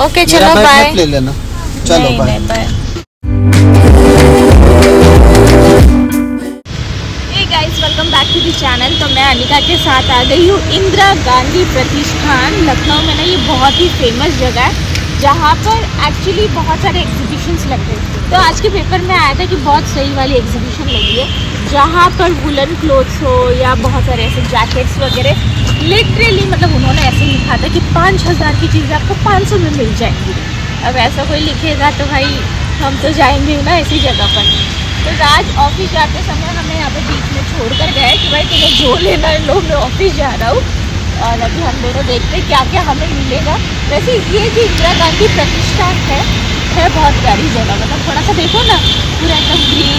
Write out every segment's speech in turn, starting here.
Okay चलो bye. ले लेना, चलो bye. Guys welcome back to the channel. तो मैं अनिका के साथ आ गई हूँ इंदिरा गांधी प्रतिष्ठान लखनऊ में ना। ये बहुत ही फेमस जगह है जहाँ पर एक्चुअली बहुत सारे एग्जीबिशंस लग रहे थे। तो आज के पेपर में आया था कि बहुत सही वाली एग्जीबिशन लगी है जहाँ पर वुलन क्लोथ्स हो या बहुत सारे ऐसे जैकेट्स वगैरह। लिटरली मतलब उन्होंने ऐसे लिखा था कि 5,000 की चीज़ें आपको 500 में मिल जाएंगी। अब ऐसा कोई लिखेगा तो भाई हम तो जाएंगे ना ऐसी जगह पर। तो आज ऑफिस जाते समय हमें यहाँ पे बीच में छोड़ कर गए कि भाई तुम्हें जो लेना है लो, मैं ऑफिस जा रहा हूँ। और अभी हम दोनों देखते हैं क्या क्या हमें मिलेगा। वैसे ये जो इंदिरा गांधी प्रतिष्ठान है बहुत प्यारी जगह। मतलब थोड़ा सा देखो ना, पूरा एकदम ग्रीन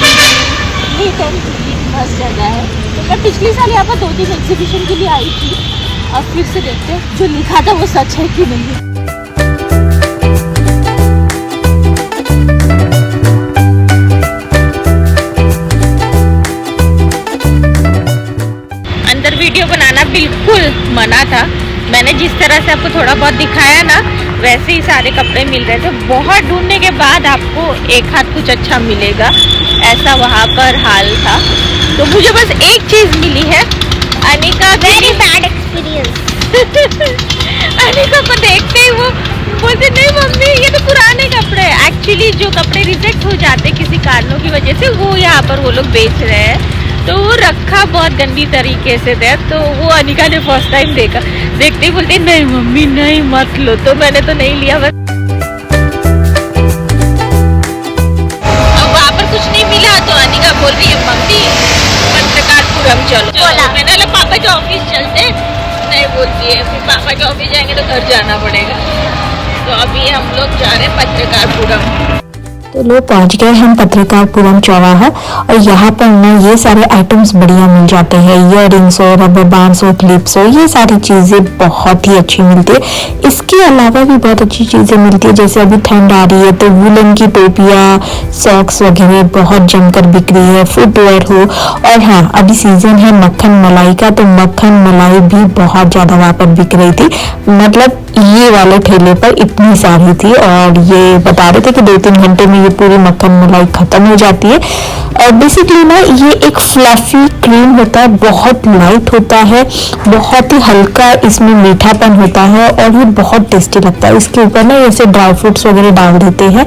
नीट एंड क्लीन मस्त जगह है। तो मैं पिछले साल यहाँ पर 2-3 एग्जीबिशन के लिए आई थी। अब फिर से देखते हैं जो लिखा था वो सच है कि नहीं। वीडियो बनाना बिल्कुल मना था। मैंने जिस तरह से आपको थोड़ा बहुत दिखाया ना वैसे ही सारे कपड़े मिल रहे थे। बहुत ढूंढने के बाद आपको एक हाथ कुछ अच्छा मिलेगा, ऐसा वहाँ पर हाल था। तो मुझे बस एक चीज़ मिली है, Anika very bad experience. Anika को देखते ही वो बोलते नहीं मम्मी ये तो पुराने कपड़े हैं। एक्चुअली जो कपड़े रिजेक्ट हो जाते किसी कारणों की वजह से वो यहाँ पर वो लोग बेच रहे हैं। तो वो रखा बहुत गंदी तरीके से था। तो वो अनिका ने फर्स्ट टाइम देखा, देखते ही बोलती नहीं मम्मी नहीं मत लो। तो मैंने तो नहीं लिया। बस अब वहाँ पर कुछ नहीं मिला तो अनिका बोल रही है मम्मी पत्रकारपुरम चलो। मैंने बोला पापा के ऑफिस चलते। नहीं बोलती है, फिर पापा के ऑफिस जाएंगे तो घर जाना पड़ेगा। तो अभी हम लोग जा रहे हैं पत्रकारपुरम। तो लोग पहुंच गए हम पत्रकारपुरम चौराहा। और यहाँ पर ना ये सारे आइटम्स बढ़िया मिल जाते हैं। ईयररिंग्स हो, रबर बैंड्स हो, क्लिप्स हो, ये सारी चीज़ें बहुत ही अच्छी मिलती है। इसके अलावा भी बहुत अच्छी चीज़ें मिलती है। जैसे अभी ठंड आ रही है तो वुलन की टोपियाँ, सॉक्स वगैरह बहुत जमकर बिक रही है। फुटवेयर हो, और हाँ अभी सीजन है मक्खन मलाई का, तो मक्खन मलाई भी बहुत ज़्यादा वहाँ पर बिक रही थी। मतलब ये वाले ठेले पर इतनी सारी थी और ये बता रहे थे कि 2-3 घंटे में ये पूरी मक्खन मलाई खत्म हो जाती है। और बेसिकली ना ये एक फ्लफी क्रीम होता है, बहुत लाइट होता है, बहुत ही हल्का इसमें मीठापन होता है और ये बहुत टेस्टी लगता है। इसके ऊपर ना ऐसे ड्राई फ्रूट्स वगैरह डाल देते हैं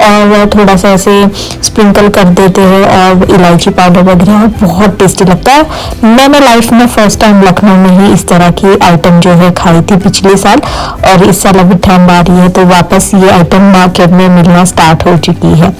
और थोड़ा सा ऐसे स्प्रिंकल कर देते हैं और इलायची पाउडर वगैरह, और बहुत टेस्टी लगता है। मैंने लाइफ में फर्स्ट टाइम लखनऊ में ही इस तरह की आइटम जो है खाई थी पिछले साल। और इस साल अभी ठंड आ रही है तो वापस ये आइटम मार्केट में मिलना स्टार्ट हो चुकी है।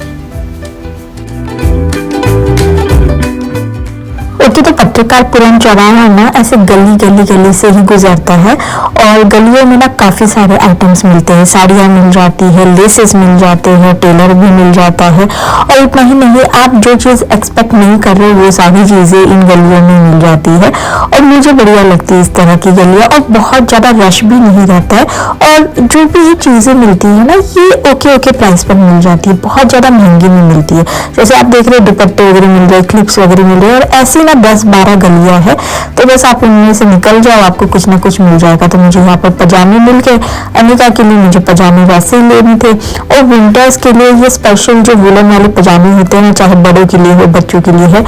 तो पत्रकारपुरम चौराहा ना ऐसे गली से ही गुजरता है और गलियों में ना काफी सारे आइटम्स मिलते हैं। साड़ियाँ मिल जाती है, लेसेस मिल जाते हैं, टेलर भी मिल जाता है। और इतना ही नहीं, आप जो चीज़ एक्सपेक्ट नहीं कर रहे वो सारी चीज़ें इन गलियों में मिल जाती है। और मुझे बढ़िया लगती है इस तरह की गलियाँ, और बहुत ज़्यादा रश भी नहीं रहता है। और जो भी ये चीज़ें मिलती है ना ये ओके प्राइस पर मिल जाती है, बहुत ज़्यादा महंगी नहीं मिलती है। जैसे आप देख रहे हैं दुपट्टे वगैरह मिल रहे, क्लिप्स वगैरह मिल रहे, और ऐसी ना 10-12 गलियां है। तो बस आप उनमें से निकल जाओ, आपको कुछ ना कुछ मिल जाएगा। तो मुझे यहाँ पर पजामे मिल गए। अनिका के लिए मुझे पजामे वैसे ही लेने थे। और विंटर्स के लिए ये स्पेशल जो वुलन वाले पजामे होते हैं, चाहे बड़ों के लिए हो बच्चों के लिए है,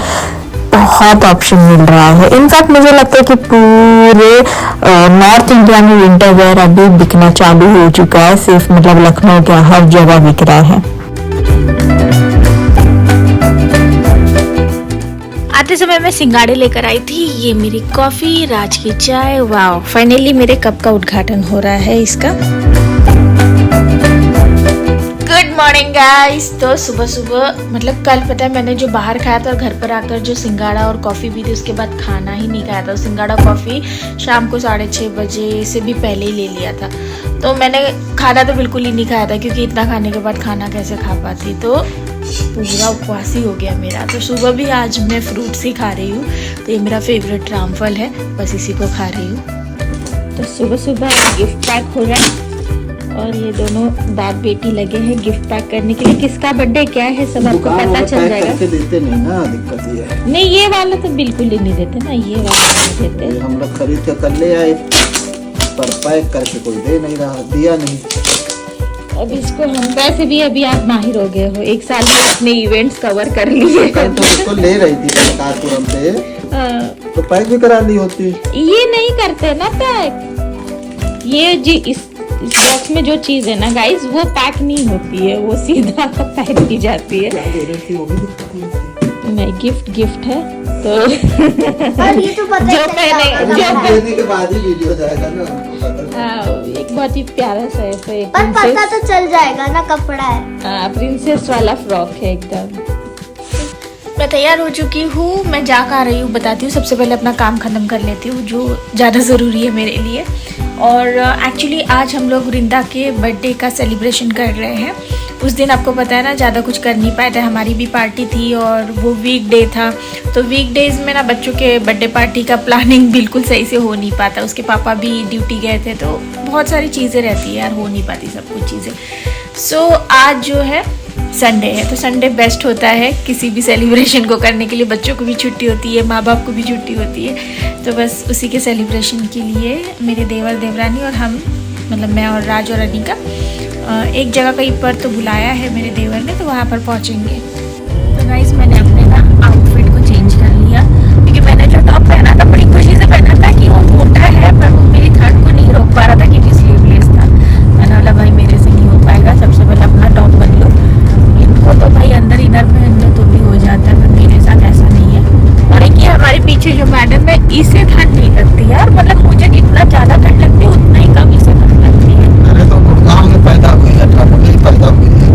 बहुत ऑप्शन मिल रहा है। इनफैक्ट मुझे लगता है कि पूरे नॉर्थ इंडिया में विंटर वेयर अभी बिकना चालू हो चुका है। सिर्फ मतलब लखनऊ क्या हर जगह बिक रहा है। आते समय मैं सिंगाड़े लेकर आई थी। ये मेरी कॉफी, राज की चाय। वाओ, फाइनली मेरे कप का उद्घाटन हो रहा है इसका। Good morning guys. तो सुबह मतलब कल पता है मैंने जो बाहर खाया था और घर पर आकर जो सिंगाड़ा और कॉफ़ी पी थी उसके बाद खाना ही नहीं खाया था। सिंगाड़ा कॉफ़ी शाम को 6:30 बजे से भी पहले ही ले लिया था। तो मैंने खाना तो बिल्कुल ही नहीं खाया था क्योंकि इतना खाने के बाद खाना कैसे खा पाती। तो पूरा उपवास ही हो गया मेरा। तो सुबह भी आज मैं फ्रूट्स ही खा रही हूँ। तो ये मेरा फेवरेट रामफल है, बस इसी को खा रही हूँ। तो सुबह गिफ्ट पैक हो रहा है और ये दोनों बाप बेटी लगे हैं गिफ्ट पैक करने के लिए। किसका बर्थडे क्या है सब आपको पता चल जाएगा। देते नहीं ना, दिक्कत ये है। नहीं ये वाला तो बिल्कुल ही नहीं देते ना, ये वाला नहीं देते। हम लोग खरीद के कर ले आए पर पैक करके कोई दे नहीं रहा, दिया नहीं। अब इसको हम वैसे भी अभी आप माहिर हो गए हो, 1 साल में अपने इवेंट्स कवर कर लिए कल तो इसको ले रही थी पत्रकारपुरम पे, हाँ, तो पैक भी करा ली होती। ये नहीं करते ना पैक, ये जी इस बॉक्स में जो चीज है ना गाइस वो पैक नहीं होती है, वो सीधा पैक की जाती है। क्या दे रही थी वो भी दिखाती होती। नहीं, गिफ्ट है तो और ये तो पता जो चल पहने जाएगा जो ना। देने के बाद ही वीडियो जाएगा ना, हमको पता है। एक बहुत ही प्यारा सा ऐसे पर पता तो चल जाएगा ना, कपड़ा है। प्रिंसेस वाला फ्रॉक है एकदम। मैं तैयार हो चुकी हूँ, मैं जा कर आ रही हूँ, बताती हूँ। सबसे पहले अपना काम ख़त्म कर लेती हूँ जो ज़्यादा ज़रूरी है मेरे लिए। और एक्चुअली आज हम लोग वृंदा के बर्थडे का सेलिब्रेशन कर रहे हैं। उस दिन आपको पता है ना, ज़्यादा कुछ कर नहीं पाए थे, हमारी भी पार्टी थी और वो वीकडे था। तो वीकडेज़ में ना बच्चों के बर्थडे पार्टी का प्लानिंग बिल्कुल सही से हो नहीं पाता। उसके पापा भी ड्यूटी गए थे, तो बहुत सारी चीज़ें रहती है यार, हो नहीं पाती सब कुछ चीज़ें। सो आज जो है संडे है, तो संडे बेस्ट होता है किसी भी सेलिब्रेशन को करने के लिए। बच्चों को भी छुट्टी होती है, माँ बाप को भी छुट्टी होती है, तो बस उसी के सेलिब्रेशन के लिए मेरे देवर देवरानी और हम, मतलब मैं और राज और अनिका, एक जगह कहीं पर तो बुलाया है मेरे देवर ने, तो वहाँ पर पहुँचेंगे। तो गाइस मैंने अपने ना आउटफिट को चेंज कर लिया, क्योंकि मैंने जो टॉप पहना था बड़ी खुशी से पहना था कि वो मोटा है, पर वो मेरी थर्ड को नहीं रोक पा रहा था क्योंकि स्लीवलेस था। मैंने बोला भाई मेरे से नहीं हो पाएगा, सबसे पहले अपना टॉप बन लो। इनको तो भाई अंदर इनर पहन लो तो भी हो जाता है, पर मेरे साथ ऐसा नहीं है। और एक ये हमारे पीछे जो मैडम है, इसे ठंड नहीं लगती यार, मतलब मुझे जितना ज़्यादा ठंड लगती है उतना ही कम इसे ठंड लगती है। अरे तो गाँव में पैदा हुई है, ठंड में ही पैदा हुई है।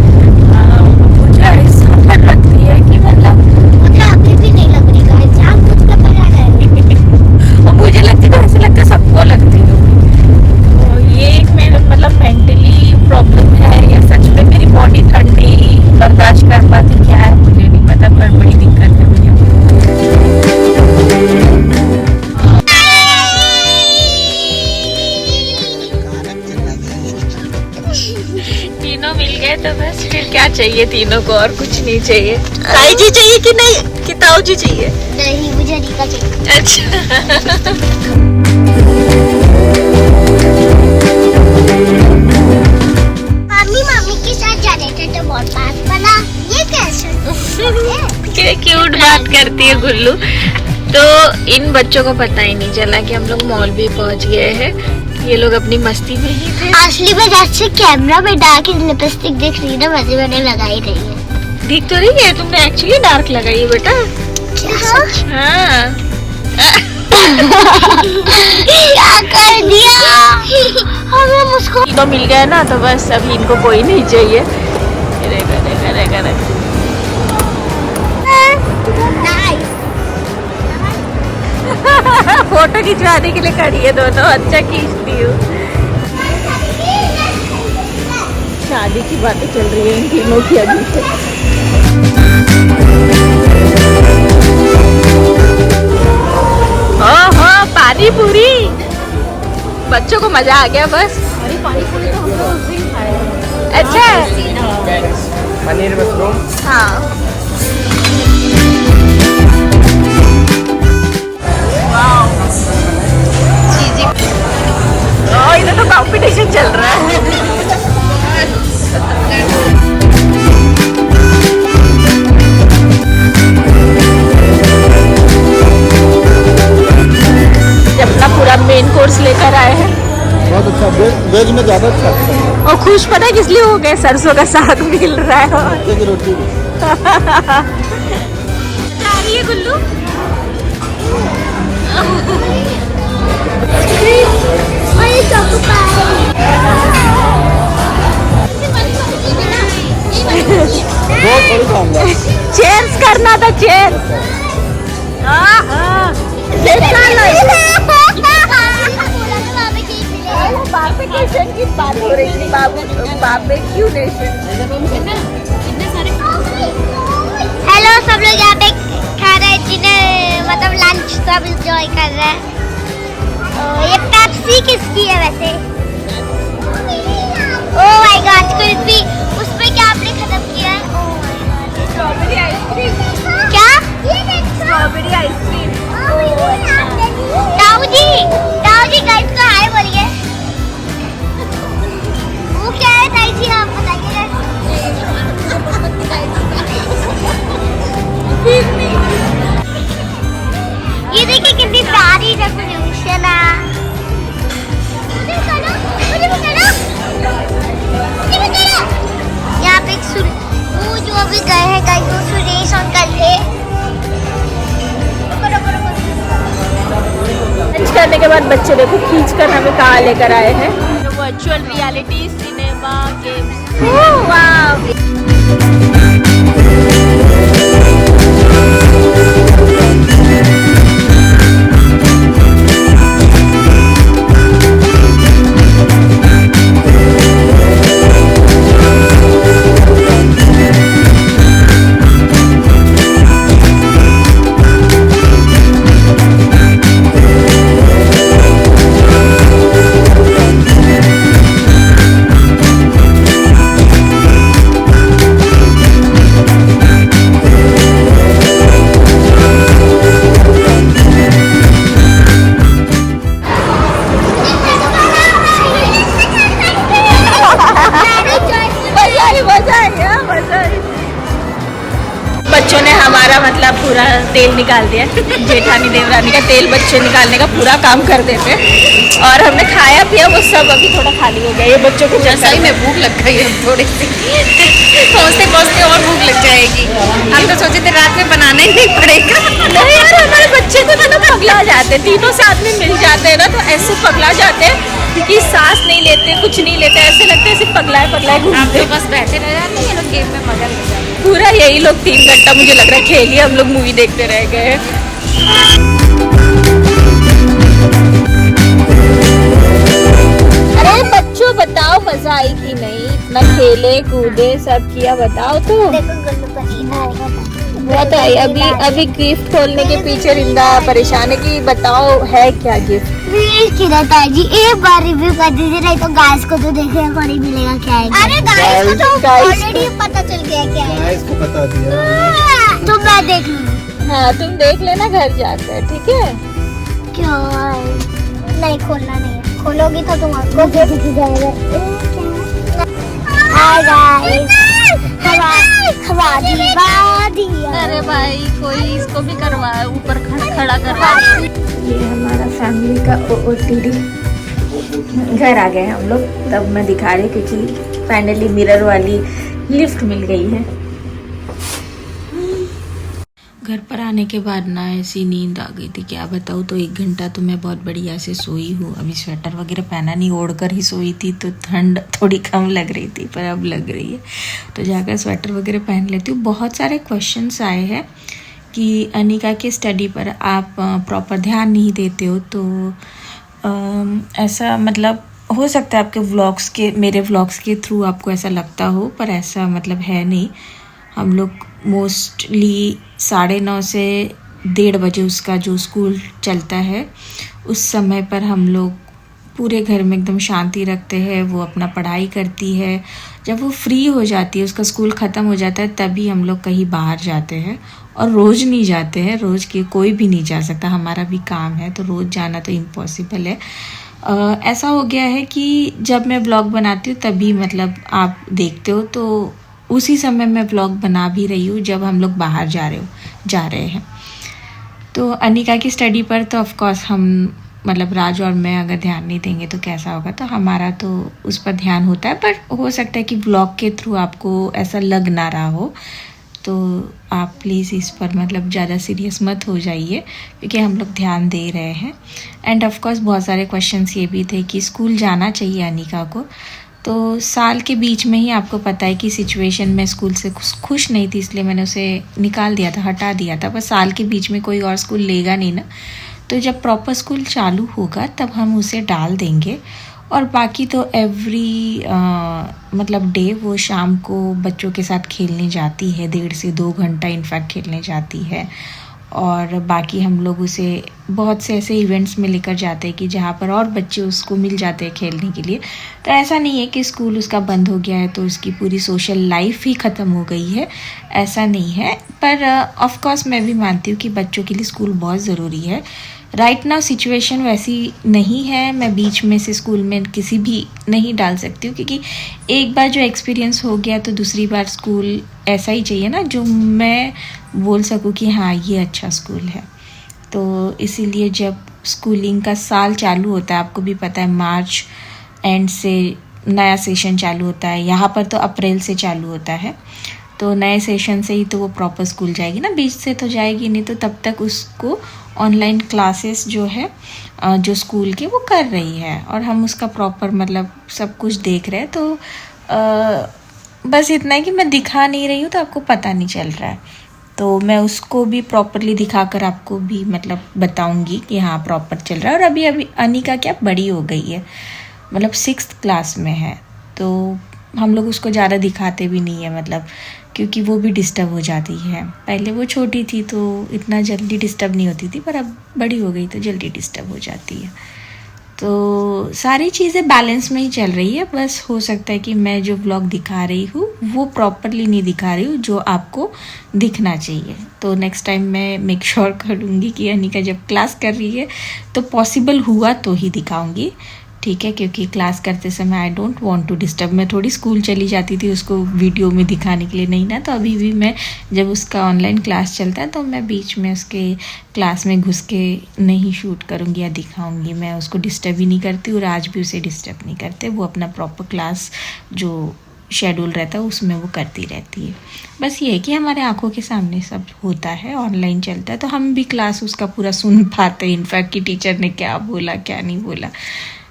मुझे ऐसा ठंड लगती है कि मतलब मुझे अभी भी नहीं लग रही गाइस, जान कुछ का पता है। और मुझे लगती है तो ऐसे लगता है सबको लगती है। तो ये एक मेरा मतलब मेंटली प्रॉब्लम है या सच में मेरी बॉडी ठंड नहीं बर्दाश्त कर पाती, क्या है मुझे नहीं पता, पर बड़ी दिक्कत है मुझे। तीनों मिल गए तो बस फिर क्या चाहिए, तीनों को और कुछ नहीं चाहिए। ताई जी चाहिए कि नहीं, कि ताऊ जी चाहिए? नहीं, मुझे रीका चाहिए। अच्छा मामी के साथ जा रहे थे तो बहुत बात बना, ये कैसे क्यूट बात करती है गुल्लू। तो इन बच्चों को पता ही नहीं चला कि हम लोग मॉल भी पहुंच गए हैं। ये लोग अपनी मस्ती में ही थे। असली में जैसे कैमरा में डार्क लिपस्टिक दिख रही है ना, वैसे मैंने लगाई रही है। दिख तो रही है, तुमने एक्चुअली डार्क लगाई है बेटा। हाँ क्या कर दिया हमें, मुझको तो मिल गया ना, तो बस अभी इनको कोई नहीं चाहिए। फोटो खिंचवाने के लिए खड़ी है दोनों, अच्छा खींचती हूँ। शादी की बातें चल रही है इन तीनों की अभी से। ओहो पानी पूरी, बच्चों को मजा आ गया बस। पानी पूरी तो हम लोग उस दिन खाए। अच्छा पनीर मशरूम। हाँ इधर तो कंपटीशन चल रहा है। अपना पूरा मेन कोर्स लेकर आए हैं। बहुत अच्छा, वेज में ज़्यादा अच्छा। और खुश पता है किस लिए हो गए, सरसों का साग मिल रहा है। मक्के की रोटी भी। जा रही है गुल्लू। बहुत बड़ी खाऊंगा। चेयर्स करना था, चेयर्स। बार्बिक्यूशन की बात हो रही थी, बार्बिक्यू नेशन। हेलो सब लोग, यहाँ पे खा रहे हैं डिनर, मतलब लंच सब इंजॉय कर रहे हैं। ये पेप्सी किसकी है वैसे? Oh my God, kulfi. उसमें क्या आपने खत्म किया है? Oh my God, strawberry ice cream. क्या? ये देखो, स्ट्रॉबेरी आइसक्रीम। ताऊ जी गाइस को हाय बोलिए। वो क्या है ताई जी, आप बताइए। बच्चे देखो खींच कर हमें कहाँ लेकर आए हैं, वर्चुअल रियलिटी सिनेमा गेम्स। वाह, बच्चों ने हमारा मतलब पूरा तेल निकाल दिया। जेठानी देवरानी का तेल बच्चे निकालने का पूरा काम कर देते, और हमने खाया पिया वो सब अभी थोड़ा खाली हो गया। ये बच्चों को जैसा ही में भूख लग गई है थोड़ी सी, पहुँचते पहुँचते और भूख लग जाएगी। हम तो सोचे थे रात में बनाना ही नहीं पड़ेगा। नहीं यार, हमारे बच्चे तो ना पगला जाते, तीनों साथ में मिल जाते हैं ना, तो ऐसे पगला जाते हैं क्योंकि सांस नहीं लेते, कुछ नहीं लेते, ऐसे लगता है सिर्फ पगलाए घूमते, बस बैठे रह जाते हैं। ये लोग गेम में मजा ले जाते हैं पूरा। यही लोग 3 घंटा मुझे लग रहा है खेलिए, हम लोग मूवी देखते रह गए। अरे बच्चों बताओ मजा आई कि नहीं? इतना खेले कूदे सब किया, बताओ तो। बहुत आई। अभी गिफ्ट खोलने के पीछे रिंदा परेशान है कि बताओ है क्या गिफ्ट। जी एक बार रिव्यू कर दीजिए, नहीं तो गाइस को तो देखने को नहीं मिलेगा क्या है। अरे गाइस को तो ऑलरेडी पता चल गया क्या है। गाइस को बता दिया तो मैं देख लूंगी। हाँ तुम देख लेना घर जाकर, ठीक है? क्यों नहीं खोलना नहीं है, खोलोगी तो तुमको दिख जाएगा। हाय गाइस, अरे भाई कोई इसको भी करवा, ऊपर खड़ा करवा। ये हमारा फैमिली का OOTD। घर आ गए हम लोग, तब मैं दिखा रही क्योंकि फाइनली मिरर वाली लिफ्ट मिल गई है। घर पर आने के बाद ना ऐसी नींद आ गई थी, क्या बताऊँ। तो 1 घंटा तो मैं बहुत बढ़िया से सोई हूँ। अभी स्वेटर वगैरह पहना नहीं, ओढ़ कर ही सोई थी, तो ठंड थोड़ी कम लग रही थी, पर अब लग रही है तो जाकर स्वेटर वगैरह पहन लेती हूँ। बहुत सारे क्वेश्चंस आए हैं कि अनिका के स्टडी पर आप प्रॉपर ध्यान नहीं देते हो, तो ऐसा मतलब हो सकता है आपके व्लॉग्स के, मेरे व्लॉग्स के थ्रू आपको ऐसा लगता हो, पर ऐसा मतलब है नहीं। हम लोग मोस्टली 9:30 से 1:30 बजे उसका जो स्कूल चलता है उस समय पर हम लोग पूरे घर में एकदम शांति रखते हैं। वो अपना पढ़ाई करती है, जब वो फ्री हो जाती है, उसका स्कूल ख़त्म हो जाता है, तभी हम लोग कहीं बाहर जाते हैं। और रोज़ नहीं जाते हैं, रोज़ के कोई भी नहीं जा सकता, हमारा भी काम है, तो रोज़ जाना तो इम्पॉसिबल है। ऐसा हो गया है कि जब मैं ब्लॉग बनाती हूँ तभी मतलब आप देखते हो, तो उसी समय मैं व्लॉग बना भी रही हूँ जब हम लोग बाहर जा रहे हैं। तो अनिका की स्टडी पर तो ऑफ कोर्स हम मतलब राज और मैं अगर ध्यान नहीं देंगे तो कैसा होगा, तो हमारा तो उस पर ध्यान होता है। पर हो सकता है कि व्लॉग के थ्रू आपको ऐसा लग ना रहा हो, तो आप प्लीज़ इस पर मतलब ज़्यादा सीरियस मत हो जाइए, क्योंकि हम लोग ध्यान दे रहे हैं। एंड ऑफ कोर्स बहुत सारे क्वेश्चंस ये भी थे कि स्कूल जाना चाहिए अनिका को, तो साल के बीच में ही आपको पता है कि सिचुएशन में स्कूल से खुश नहीं थी, इसलिए मैंने उसे निकाल दिया था, हटा दिया था। पर साल के बीच में कोई और स्कूल लेगा नहीं ना, तो जब प्रॉपर स्कूल चालू होगा तब हम उसे डाल देंगे। और बाकी तो एवरी मतलब डे वो शाम को बच्चों के साथ खेलने जाती है, 1.5 से 2 घंटा इनफैक्ट खेलने जाती है। और बाकी हम लोग उसे बहुत से ऐसे इवेंट्स में लेकर जाते हैं कि जहाँ पर और बच्चे उसको मिल जाते हैं खेलने के लिए। तो ऐसा नहीं है कि स्कूल उसका बंद हो गया है तो उसकी पूरी सोशल लाइफ ही ख़त्म हो गई है, ऐसा नहीं है। पर ऑफ कोर्स मैं भी मानती हूँ कि बच्चों के लिए स्कूल बहुत ज़रूरी है। राइट नाउ सिचुएशन वैसी नहीं है, मैं बीच में से स्कूल में किसी भी नहीं डाल सकती हूँ, क्योंकि एक बार जो एक्सपीरियंस हो गया तो दूसरी बार स्कूल ऐसा ही चाहिए ना जो मैं बोल सकूँ कि हाँ ये अच्छा स्कूल है। तो इसीलिए जब स्कूलिंग का साल चालू होता है, आपको भी पता है मार्च एंड से नया सेशन चालू होता है, यहाँ पर तो अप्रैल से चालू होता है। तो नए सेशन से ही तो वो प्रॉपर स्कूल जाएगी ना, बीच से तो जाएगी नहीं। तो तब तक उसको ऑनलाइन क्लासेस जो है जो स्कूल की वो कर रही है और हम उसका प्रॉपर मतलब सब कुछ देख रहे हैं। तो बस इतना है कि मैं दिखा नहीं रही हूँ तो आपको पता नहीं चल रहा है, तो मैं उसको भी प्रॉपरली दिखाकर आपको भी मतलब बताऊंगी कि हाँ प्रॉपर चल रहा है। और अभी अनिका क्या बड़ी हो गई है, मतलब 6th क्लास में है, तो हम लोग उसको ज़्यादा दिखाते भी नहीं है, मतलब क्योंकि वो भी डिस्टर्ब हो जाती है। पहले वो छोटी थी तो इतना जल्दी डिस्टर्ब नहीं होती थी, पर अब बड़ी हो गई तो जल्दी डिस्टर्ब हो जाती है। तो सारी चीज़ें बैलेंस में ही चल रही है। बस हो सकता है कि मैं जो व्लॉग दिखा रही हूँ वो प्रॉपरली नहीं दिखा रही हूँ जो आपको दिखना चाहिए। तो नेक्स्ट टाइम मैं मेक श्योर करूँगी कि अनिका जब क्लास कर रही है तो पॉसिबल हुआ तो ही दिखाऊँगी, ठीक है, क्योंकि क्लास करते समय I don't want to disturb. मैं थोड़ी स्कूल चली जाती थी उसको वीडियो में दिखाने के लिए, नहीं ना, तो अभी भी मैं जब उसका ऑनलाइन क्लास चलता है तो मैं बीच में उसके क्लास में घुस के नहीं शूट करूँगी या दिखाऊँगी। मैं उसको डिस्टर्ब ही नहीं करती और आज भी उसे डिस्टर्ब नहीं करते। वो अपना प्रॉपर क्लास जो शेड्यूल रहता है उसमें वो करती रहती है। बस ये है कि हमारे आंखों के सामने सब होता है, ऑनलाइन चलता है, तो हम भी क्लास उसका पूरा सुन पाते हैं, इनफैक्ट कि टीचर ने क्या बोला क्या नहीं बोला।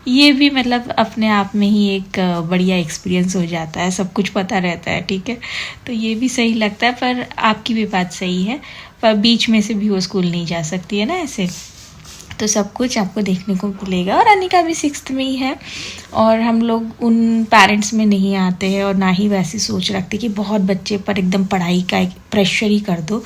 ये भी मतलब अपने आप में ही एक बढ़िया एक्सपीरियंस हो जाता है, सब कुछ पता रहता है, ठीक है, तो ये भी सही लगता है। पर आपकी भी बात सही है, पर बीच में से भी वो स्कूल नहीं जा सकती है ना ऐसे, तो सब कुछ आपको देखने को मिलेगा। और अनिका भी 6th में ही है और हम लोग उन पेरेंट्स में नहीं आते हैं और ना ही वैसी सोच रखते कि बहुत बच्चे पर एकदम पढ़ाई का एक प्रेशर ही कर दो,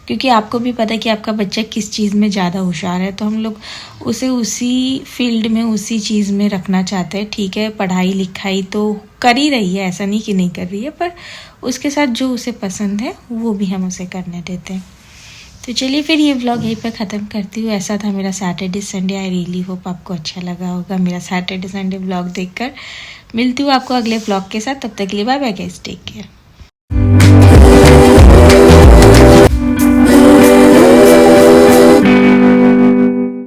क्योंकि आपको भी पता है कि आपका बच्चा किस चीज़ में ज़्यादा होशियार है, तो हम लोग उसे उसी फील्ड में उसी चीज़ में रखना चाहते हैं। ठीक है, पढ़ाई लिखाई तो कर ही रही है, ऐसा नहीं कि नहीं कर रही है, पर उसके साथ जो उसे पसंद है वो भी हम उसे करने देते हैं। तो चलिए फिर ये व्लॉग यहीं पर ख़त्म करती हूँ। ऐसा था मेरा Saturday Sunday. I really hope आपको अच्छा लगा होगा मेरा सैटरडे संडे व्लॉग देखकर। मिलती हूँ आपको अगले व्लॉग के साथ, तब तक के लिए bye bye guys, take care.